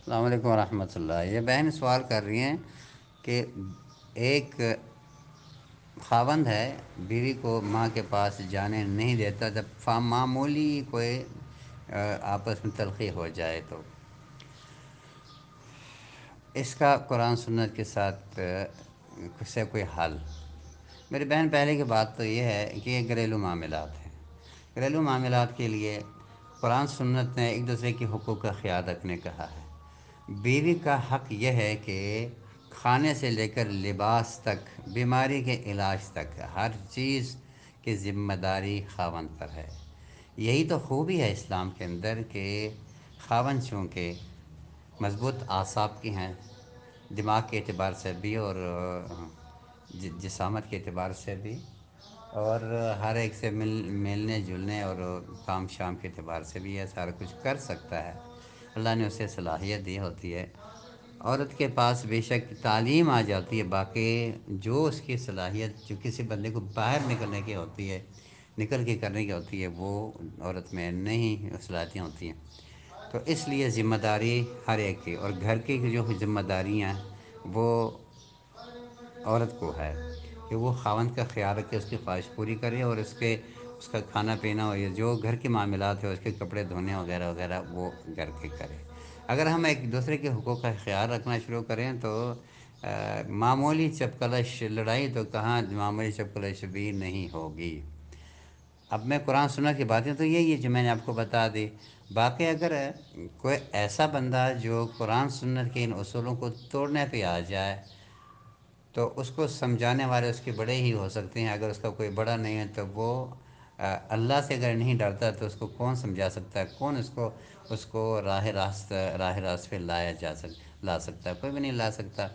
السلام علیکم ورحمۃ اللہ۔ یہ بہن سوال کر رہی ہیں کہ ایک خاوند ہے، بیوی کو ماں کے پاس جانے نہیں دیتا جب معمولی کوئی آپس میں تلخی ہو جائے، تو اس کا قرآن سنت کے ساتھ سے کوئی حل؟ میری بہن، پہلے کی بات تو یہ ہے کہ یہ گھریلو معاملات ہیں۔ گھریلو معاملات کے لیے قرآن سنت نے ایک دوسرے کے حقوق کا خیال رکھنے کہا ہے۔ بیوی کا حق یہ ہے کہ کھانے سے لے کر لباس تک، بیماری کے علاج تک، ہر چیز کی ذمہ داری خاوند پر ہے۔ یہی تو خوبی ہے اسلام کے اندر کہ خاوند چونکہ مضبوط اعصاب کی ہیں، دماغ کے اعتبار سے بھی اور جسامت کے اعتبار سے بھی، اور ہر ایک سے ملنے جلنے اور کام شام کے اعتبار سے بھی یہ سارا کچھ کر سکتا ہے۔ اللہ نے اسے صلاحیت دی ہوتی ہے۔ عورت کے پاس بے شک تعلیم آ جاتی ہے، باقی جو اس کی صلاحیت جو کسی بندے کو باہر نکلنے کی ہوتی ہے، نکل کے کرنے کی ہوتی ہے، وہ عورت میں نہیں صلاحیتیں ہوتی ہیں۔ تو اس لیے ذمہ داری ہر ایک کی، اور گھر کی جو ذمہ داریاں وہ عورت کو ہے کہ وہ خاوند کا خیال رکھے، اس کی خواہش پوری کرے، اور اس کا کھانا پینا اور جو گھر کے معاملات ہے، اس کے کپڑے دھونے وغیرہ وغیرہ وہ گھر کے کرے۔ اگر ہم ایک دوسرے کے حقوق کا خیال رکھنا شروع کریں تو معمولی چپکلش لڑائی تو کہاں معمولی چپکلش بھی نہیں ہوگی۔ اب میں قرآن سنت کی باتیں تو یہی ہے جو میں نے آپ کو بتا دی۔ باقی اگر کوئی ایسا بندہ جو قرآن سنت کے ان اصولوں کو توڑنے پہ آ جائے تو اس کو سمجھانے والے اس کے بڑے ہی ہو سکتے ہیں۔ اگر اس کا کوئی بڑا نہیں ہے تو وہ اللہ سے اگر نہیں ڈرتا تو اس کو کون سمجھا سکتا ہے؟ کون اس کو راہ راست پہ لا سکتا ہے؟ کوئی بھی نہیں لا سکتا۔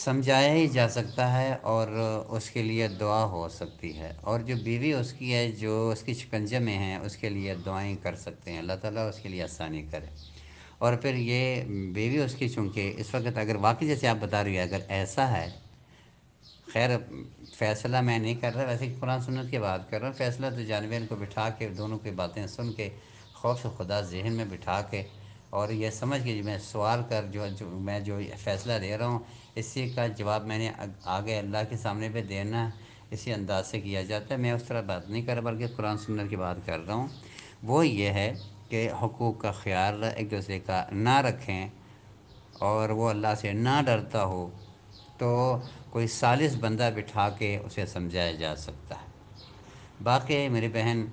سمجھایا ہی جا سکتا ہے اور اس کے لیے دعا ہو سکتی ہے، اور جو بیوی اس کی ہے جو اس کی شکنجے میں ہے، اس کے لیے دعائیں کر سکتے ہیں، اللہ تعالیٰ اس کے لیے آسانی کرے۔ اور پھر یہ بیوی اس کی، چونکہ اس وقت اگر واقعی جیسے آپ بتا رہی ہے اگر ایسا ہے، خیر فیصلہ میں نہیں کر رہا، ویسے قرآن سنت کی بات کر رہا ہوں، فیصلہ تو جانبین کو بٹھا کے دونوں کی باتیں سن کے خوف خدا ذہن میں بٹھا کے، اور یہ سمجھ کے میں سوال کر جو فیصلہ دے رہا ہوں، اسی کا جواب میں نے آگے اللہ کے سامنے پہ دینا اسی انداز سے کیا جاتا ہے۔ میں اس طرح بات نہیں کر رہا بلکہ قرآن سنت کی بات کر رہا ہوں۔ وہ یہ ہے کہ حقوق کا خیال ایک دوسرے کا نہ رکھیں، اور وہ اللہ سے نہ ڈرتا ہو تو کوئی ثالث بندہ بٹھا کے اسے سمجھایا جا سکتا ہے۔ باقی میری بہن،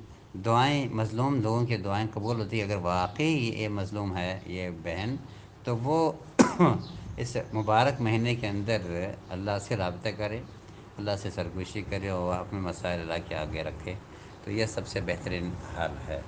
دعائیں مظلوم لوگوں کی دعائیں قبول ہوتی ہے۔ اگر واقعی یہ مظلوم ہے یہ بہن، تو وہ اس مبارک مہینے کے اندر اللہ سے رابطہ کرے، اللہ سے سرگوشی کرے اور اپنے مسائل اللہ کے آگے رکھے، تو یہ سب سے بہترین حل ہے۔